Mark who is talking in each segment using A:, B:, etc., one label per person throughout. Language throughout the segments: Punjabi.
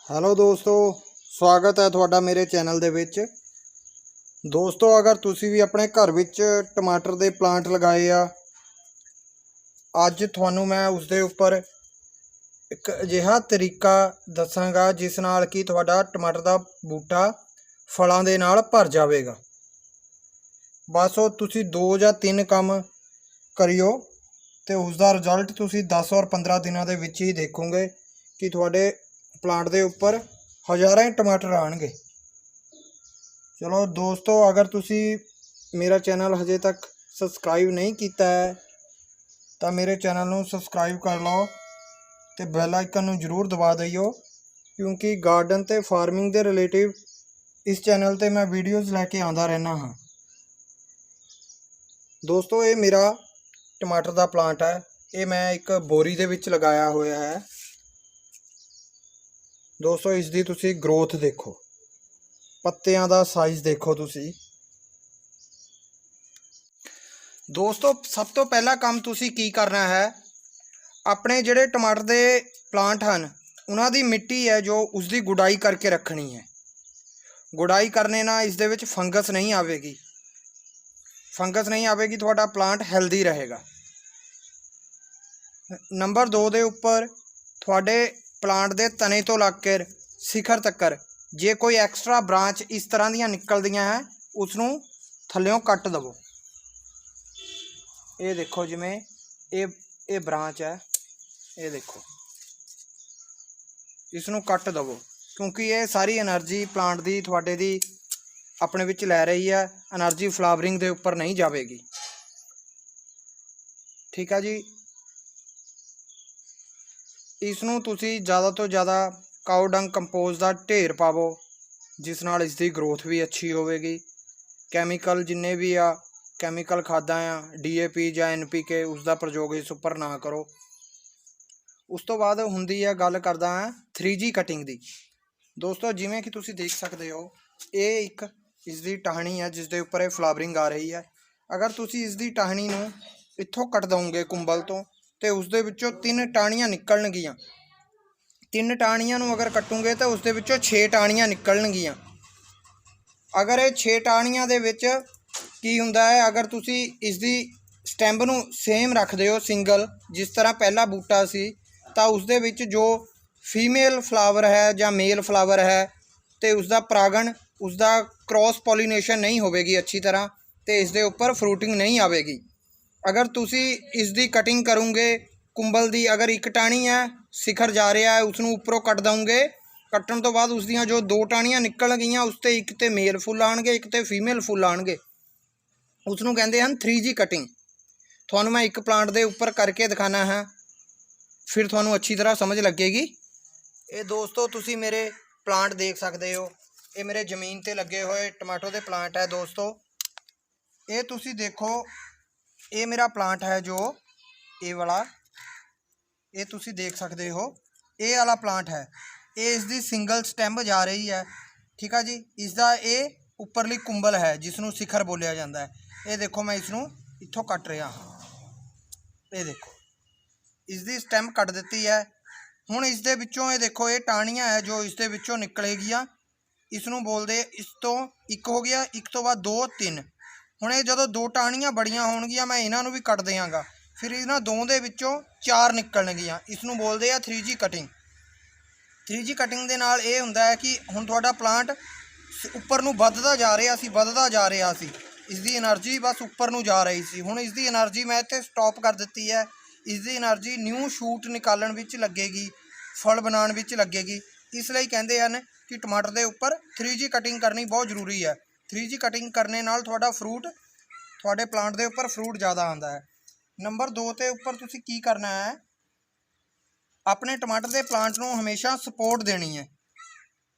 A: ਹੈਲੋ ਦੋਸਤੋ, ਸਵਾਗਤ ਹੈ ਤੁਹਾਡਾ ਮੇਰੇ ਚੈਨਲ ਦੇ ਵਿੱਚ। ਦੋਸਤੋ, ਅਗਰ ਤੁਸੀਂ ਵੀ ਆਪਣੇ ਘਰ ਵਿੱਚ ਟਮਾਟਰ ਦੇ ਪਲਾਂਟ ਲਗਾਏ ਆ, ਅੱਜ ਤੁਹਾਨੂੰ ਮੈਂ ਉਸ ਦੇ ਉੱਪਰ ਇੱਕ ਅਜਿਹਾ ਤਰੀਕਾ ਦੱਸਾਂਗਾ ਜਿਸ ਨਾਲ ਕਿ ਤੁਹਾਡਾ ਟਮਾਟਰ ਦਾ ਬੂਟਾ ਫਲਾਂ ਦੇ ਨਾਲ ਭਰ ਜਾਵੇਗਾ। ਬਸ ਉਹ ਤੁਸੀਂ 2 ਜਾਂ 3 ਕੰਮ ਕਰਿਓ ਤੇ ਉਸ ਦਾ ਰਿਜ਼ਲਟ ਤੁਸੀਂ 10 ਔਰ 15 ਦਿਨਾਂ ਦੇ ਵਿੱਚ ਹੀ ਦੇਖੋਗੇ ਕਿ ਤੁਹਾਡੇ ਪਲਾਂਟ ਦੇ ਉੱਪਰ ਹਜ਼ਾਰਾਂ ਹੀ ਟਮਾਟਰ ਆਣਗੇ। ਚਲੋ ਦੋਸਤੋ, ਅਗਰ ਤੁਸੀਂ ਮੇਰਾ ਚੈਨਲ ਹਜੇ ਤੱਕ ਸਬਸਕ੍ਰਾਈਬ ਨਹੀਂ ਕੀਤਾ ਹੈ ਤਾਂ ਮੇਰੇ ਚੈਨਲ ਨੂੰ ਸਬਸਕ੍ਰਾਈਬ ਕਰ ਲਓ ਤੇ ਬੈਲ ਆਈਕਨ ਨੂੰ ਜ਼ਰੂਰ ਦਬਾ ਦਿਓ, ਕਿਉਂਕਿ ਗਾਰਡਨ ਤੇ ਫਾਰਮਿੰਗ ਦੇ ਰਿਲੇਟਿਵ ਇਸ ਚੈਨਲ ਤੇ ਮੈਂ ਵੀਡੀਓਜ਼ ਲੈ ਕੇ ਆਉਂਦਾ ਰਹਿਣਾ ਹਾਂ। ਦੋਸਤੋ, ਇਹ ਮੇਰਾ ਟਮਾਟਰ ਦਾ ਪਲਾਂਟ ਹੈ। ਇਹ ਮੈਂ ਇੱਕ ਬੋਰੀ ਦੇ ਵਿੱਚ ਲਗਾਇਆ ਹੋਇਆ ਹੈ। ਦੋਸਤੋ, ਇਸ ਦੀ ਤੁਸੀਂ ਗਰੋਥ ਦੇਖੋ, ਪੱਤਿਆਂ ਦਾ ਸਾਈਜ਼ ਦੇਖੋ ਤੁਸੀਂ। ਦੋਸਤੋ, ਸਭ ਤੋਂ ਪਹਿਲਾ ਕੰਮ ਤੁਸੀਂ ਕੀ ਕਰਨਾ ਹੈ, ਆਪਣੇ ਜਿਹੜੇ ਟਮਾਟਰ ਦੇ ਪਲਾਂਟ ਹਨ ਉਹਨਾਂ ਦੀ ਮਿੱਟੀ ਹੈ ਜੋ ਉਸ ਦੀ ਗੁਡਾਈ ਕਰਕੇ ਰੱਖਣੀ ਹੈ। ਗੁਡਾਈ ਕਰਨੇ ਨਾਲ ਇਸ ਦੇ ਵਿੱਚ ਫੰਗਸ ਨਹੀਂ ਆਵੇਗੀ। ਤੁਹਾਡਾ ਪਲਾਂਟ ਹੈਲਦੀ ਰਹੇਗਾ। ਨੰਬਰ 2 ਦੇ ਉੱਪਰ ਤੁਹਾਡੇ ਪਲਾਂਟ ਦੇ ਤਣੇ ਤੋਂ ਲੱਗ ਕੇ ਸਿਖਰ ਤੱਕ ਜੇ ਕੋਈ ਐਕਸਟਰਾ ਬ੍ਰਾਂਚ ਇਸ ਤਰ੍ਹਾਂ ਦੀਆਂ ਨਿਕਲਦੀਆਂ ਹੈ, ਉਸ ਨੂੰ ਥੱਲਿਓਂ ਕੱਟ ਦੇਵੋ। ਇਹ ਦੇਖੋ, ਜਿਵੇਂ ਇਹ ਬ੍ਰਾਂਚ ਹੈ, ਇਹ ਦੇਖੋ, ਇਸ ਨੂੰ ਕੱਟ ਦੇਵੋ, ਕਿਉਂਕਿ ਇਹ ਸਾਰੀ એનર્ਜੀ ਪਲਾਂਟ ਦੀ ਤੁਹਾਡੇ ਦੀ ਆਪਣੇ ਵਿੱਚ ਲੈ ਰਹੀ ਹੈ। એનર્ਜੀ ਫਲਾਵਰਿੰਗ ਦੇ ਉੱਪਰ ਨਹੀਂ ਜਾਵੇਗੀ। ਠੀਕ ਹੈ ਜੀ। ਇਸ ਨੂੰ ਤੁਸੀਂ ਜ਼ਿਆਦਾ ਤੋਂ ਜ਼ਿਆਦਾ ਕਾਓ ਡੰਗ ਕੰਪੋਸਟ ਦਾ ਢੇਰ ਪਾਵੋ, ਜਿਸ ਨਾਲ ਇਸ ਦੀ ਗਰੋਥ ਵੀ ਅੱਛੀ ਹੋਵੇਗੀ। ਕੈਮੀਕਲ ਜਿੰਨੇ ਵੀ ਆ, ਕੈਮੀਕਲ ਖਾਦਾਂ ਆ, DAP ਜਾਂ NPK, ਉਸ ਦਾ ਪ੍ਰਯੋਗ ਇਸ ਉੱਪਰ ਨਾ ਕਰੋ। ਉਸ ਤੋਂ ਬਾਅਦ ਹੁੰਦੀ ਹੈ, ਗੱਲ ਕਰਦਾ ਹਾਂ 3G ਕਟਿੰਗ ਦੀ। ਦੋਸਤੋ, ਜਿਵੇਂ ਕਿ ਤੁਸੀਂ ਦੇਖ ਸਕਦੇ ਹੋ, ਇਹ ਇੱਕ ਇਸ ਦੀ ਟਾਹਣੀ ਹੈ ਜਿਸ ਦੇ ਉੱਪਰ ਇਹ ਫਲਾਵਰਿੰਗ ਆ ਰਹੀ ਹੈ। ਅਗਰ ਤੁਸੀਂ ਇਸ ਦੀ ਟਾਹਣੀ ਨੂੰ ਇੱਥੋਂ ਕੱਟ ਦਓਗੇ ਕੁੰਬਲ ਤੋਂ, ਤੇ ਉਸ ਦੇ ਵਿੱਚੋਂ 3 ਟਾਹਣੀਆਂ ਨਿਕਲਣਗੀਆਂ। 3 ਟਾਹਣੀਆਂ ਨੂੰ ਅਗਰ ਕੱਟੋਗੇ ਤਾਂ ਉਸ ਦੇ ਵਿੱਚੋਂ 6 ਟਾਹਣੀਆਂ ਨਿਕਲਣਗੀਆਂ। ਅਗਰ ਇਹ 6 ਟਾਹਣੀਆਂ ਦੇ ਵਿੱਚ ਕੀ ਹੁੰਦਾ ਹੈ, ਅਗਰ ਤੁਸੀਂ ਇਸ ਦੀ ਸਟੈਂਬ ਨੂੰ ਸੇਮ ਰੱਖਦੇ ਹੋ ਸਿੰਗਲ, ਜਿਸ ਤਰ੍ਹਾਂ ਪਹਿਲਾ ਬੂਟਾ ਸੀ, ਤਾਂ ਉਸ ਦੇ ਵਿੱਚ ਜੋ ਫੀਮੇਲ ਫਲਾਵਰ ਹੈ ਜਾਂ ਮੇਲ ਫਲਾਵਰ ਹੈ ਤੇ ਉਸ ਦਾ ਪਰਾਗਣ, ਉਸ ਦਾ ਕ੍ਰੋਸ ਪੋਲੀਨੇਸ਼ਨ ਨਹੀਂ ਹੋਵੇਗੀ ਅੱਛੀ ਤਰ੍ਹਾਂ, ਤੇ ਇਸ ਦੇ ਉੱਪਰ ਫਰੂਟਿੰਗ ਨਹੀਂ ਆਵੇਗੀ। ਅਗਰ ਤੁਸੀਂ ਇਸ ਦੀ ਕਟਿੰਗ ਕਰੋਗੇ ਕੁੰਬਲ ਦੀ, ਅਗਰ ਇੱਕ ਟਾਹਣੀ ਹੈ, ਸਿਖਰ ਜਾ ਰਿਹਾ ਹੈ, ਉਸ ਨੂੰ ਉੱਪਰੋਂ ਕੱਟ ਦਓਗੇ। ਕੱਟਣ ਤੋਂ ਬਾਅਦ ਉਸ ਦੀਆਂ ਜੋ 2 ਟਾਹਣੀਆਂ ਨਿਕਲ ਗਈਆਂ, ਉਸ 'ਤੇ ਇੱਕ 'ਤੇ ਮੇਲ ਫੁੱਲ ਆਉਣਗੇ, ਇੱਕ 'ਤੇ ਫੀਮੇਲ ਫੁੱਲ ਆਉਣਗੇ। ਉਸ ਨੂੰ ਕਹਿੰਦੇ ਹਨ 3G ਕਟਿੰਗ। ਤੁਹਾਨੂੰ ਮੈਂ ਇੱਕ ਪਲਾਂਟ ਦੇ ਉੱਪਰ ਕਰਕੇ ਦਿਖਾਉਣਾ ਹੈ, ਫਿਰ ਤੁਹਾਨੂੰ ਅੱਛੀ ਤਰ੍ਹਾਂ ਸਮਝ ਲੱਗੇਗੀ। ਇਹ ਦੋਸਤੋ, ਤੁਸੀਂ ਮੇਰੇ ਪਲਾਂਟ ਦੇਖ ਸਕਦੇ ਹੋ। ਇਹ ਮੇਰੇ ਜ਼ਮੀਨ 'ਤੇ ਲੱਗੇ ਹੋਏ ਟਮਾਟੋ ਦੇ ਪਲਾਂਟ ਹੈ। ਦੋਸਤੋ, ਇਹ ਤੁਸੀਂ ਦੇਖੋ, ਇਹ ਮੇਰਾ ਪਲਾਂਟ ਹੈ ਜੋ ਇਹ ਵਾਲਾ, ਇਹ ਤੁਸੀਂ ਦੇਖ ਸਕਦੇ ਹੋ, ਇਹ ਵਾਲਾ ਪਲਾਂਟ ਹੈ। ਇਹ ਇਸ ਦੀ ਸਿੰਗਲ ਸਟੈਂਬ ਜਾ ਰਹੀ ਹੈ। ਠੀਕ ਆ ਜੀ। ਇਸ ਦਾ ਇਹ ਉੱਪਰਲੀ ਕੁੰਬਲ ਹੈ ਜਿਸ ਨੂੰ ਸਿਖਰ ਬੋਲਿਆ ਜਾਂਦਾ ਹੈ। ਇਹ ਦੇਖੋ, ਮੈਂ ਇਸ ਨੂੰ ਇੱਥੋਂ ਕੱਟ ਰਿਹਾ ਹਾਂ। ਇਹ ਦੇਖੋ, ਇਸ ਦੀ ਸਟੈਮ ਕੱਟ ਦਿੱਤੀ ਹੈ। ਹੁਣ ਇਸ ਦੇ ਵਿੱਚੋਂ ਇਹ ਦੇਖੋ, ਇਹ ਟਾਹਣੀਆਂ ਹੈ ਜੋ ਇਸ ਦੇ ਵਿੱਚੋਂ ਨਿਕਲੇਗੀਆਂ। ਇਸ ਨੂੰ ਬੋਲਦੇ, ਇਸ ਤੋਂ ਇੱਕ ਹੋ ਗਿਆ, ਇੱਕ ਤੋਂ ਬਾਅਦ 2, 3। ਹੁਣ ਇਹ ਜਦੋਂ 2 ਟਾਹਣੀਆਂ ਬੜੀਆਂ ਹੋਣਗੀਆਂ, ਮੈਂ ਇਹਨਾਂ ਨੂੰ ਵੀ ਕੱਟ ਦਿਆਂਗਾ, ਫਿਰ ਇਹਨਾਂ 2 ਦੇ ਵਿੱਚੋਂ 4 ਨਿਕਲਣਗੀਆਂ। ਇਸ ਨੂੰ ਬੋਲਦੇ ਆ 3G ਕਟਿੰਗ। 3G ਕਟਿੰਗ ਦੇ ਨਾਲ ਇਹ ਹੁੰਦਾ ਹੈ ਕਿ ਹੁਣ ਤੁਹਾਡਾ ਪਲਾਂਟ ਉੱਪਰ ਨੂੰ ਵੱਧਦਾ ਜਾ ਰਿਹਾ ਸੀ। ਇਸ ਦੀ એનર્ਜੀ ਬਸ ਉੱਪਰ ਨੂੰ ਜਾ ਰਹੀ ਸੀ। ਹੁਣ ਇਸ ਦੀ એનર્ਜੀ ਮੈਂ ਇੱਥੇ ਸਟਾਪ ਕਰ ਦਿੱਤੀ ਹੈ। ਇਸ ਦੀ એનર્ਜੀ ਨਿਊ ਸ਼ੂਟ ਨਿਕਾਲਣ ਵਿੱਚ ਲੱਗੇਗੀ, ਫਲ ਬਣਾਉਣ ਵਿੱਚ ਲੱਗੇਗੀ। ਇਸ ਲਈ ਕਹਿੰਦੇ ਹਨ ਕਿ ਟਮਾਟਰ ਦੇ ਉੱਪਰ 3G ਕਟਿੰਗ ਕਰਨੀ ਬਹੁਤ ਜ਼ਰੂਰੀ ਹੈ। 3G ਕਟਿੰਗ ਕਰਨੇ ਨਾਲ ਤੁਹਾਡਾ ਫਰੂਟ, ਤੁਹਾਡੇ ਪਲਾਂਟ ਦੇ ਉੱਪਰ ਫਰੂਟ ਜ਼ਿਆਦਾ ਆਉਂਦਾ ਹੈ। ਨੰਬਰ 2 ਦੇ ਉੱਪਰ ਤੁਸੀਂ ਕੀ ਕਰਨਾ ਹੈ, ਆਪਣੇ ਟਮਾਟਰ ਦੇ ਪਲਾਂਟ ਨੂੰ ਹਮੇਸ਼ਾ ਸਪੋਰਟ ਦੇਣੀ ਹੈ।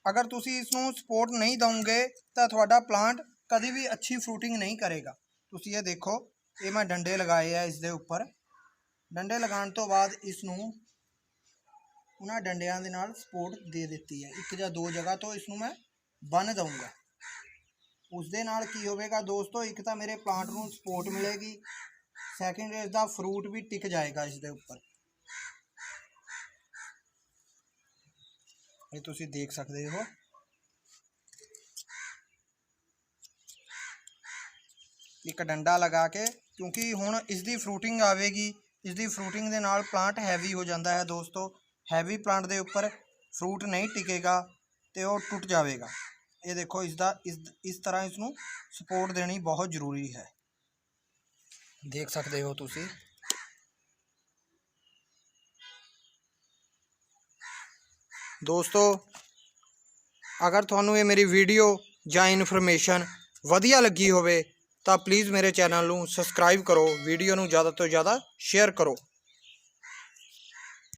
A: ਅਗਰ ਤੁਸੀਂ ਇਸ ਨੂੰ ਸਪੋਰਟ ਨਹੀਂ ਦਓਗੇ ਤਾਂ ਤੁਹਾਡਾ ਪਲਾਂਟ ਕਦੀ ਵੀ ਅੱਛੀ ਫਰੂਟਿੰਗ ਨਹੀਂ ਕਰੇਗਾ। ਤੁਸੀਂ ਇਹ ਦੇਖੋ, ਇਹ ਮੈਂ ਡੰਡੇ ਲਗਾਏ ਆ ਇਸ ਦੇ ਉੱਪਰ। ਡੰਡੇ ਲਗਾਉਣ ਤੋਂ ਬਾਅਦ ਇਸ ਨੂੰ ਉਹਨਾਂ ਡੰਡਿਆਂ ਦੇ ਨਾਲ ਸਪੋਰਟ ਦੇ ਦਿੱਤੀ ਹੈ। 1 ਜਾਂ 2 ਜਗ੍ਹਾ ਤੋਂ ਇਸ ਨੂੰ ਮੈਂ ਬੰਨ੍ਹ ਦਊਂਗਾ। ਉਸ ਦੇ ਨਾਲ ਕੀ ਹੋਵੇਗਾ ਦੋਸਤੋ, ਇੱਕ ਤਾਂ ਮੇਰੇ ਪਲਾਂਟ ਨੂੰ ਸਪੋਰਟ ਮਿਲੇਗੀ, ਸੈਕਿੰਡ ਇਸ ਦਾ ਫਰੂਟ ਵੀ ਟਿਕ ਜਾਏਗਾ ਇਸ ਦੇ ਉੱਪਰ। ਇਹ ਤੁਸੀਂ ਦੇਖ ਸਕਦੇ ਹੋ। ਇੱਕ ਡੰਡਾ ਲਗਾ ਕੇ, ਕਿਉਂਕਿ ਹੁਣ ਇਸ ਦੀ ਫਰੂਟਿੰਗ ਆਵੇਗੀ, ਇਸ ਦੀ ਫਰੂਟਿੰਗ ਦੇ ਨਾਲ ਪਲਾਂਟ ਹੈਵੀ ਹੋ ਜਾਂਦਾ ਹੈ ਦੋਸਤੋ। हैवी प्लांट ਦੇ ਉੱਪਰ फ्रूट नहीं टिकेगा तो वो टुट जाएगा। ये देखो इस तरह इसनों सपोर्ट देनी बहुत ज़रूरी है, देख सकते हो तुसी। दोस्तों अगर तुहानू ये मेरी वीडियो या इन्फॉर्मेशन वधिया लगी होवे तो प्लीज़ मेरे चैनल नू सबसक्राइब करो, वीडियो नू ज़्यादा तो ज़्यादा शेयर करो।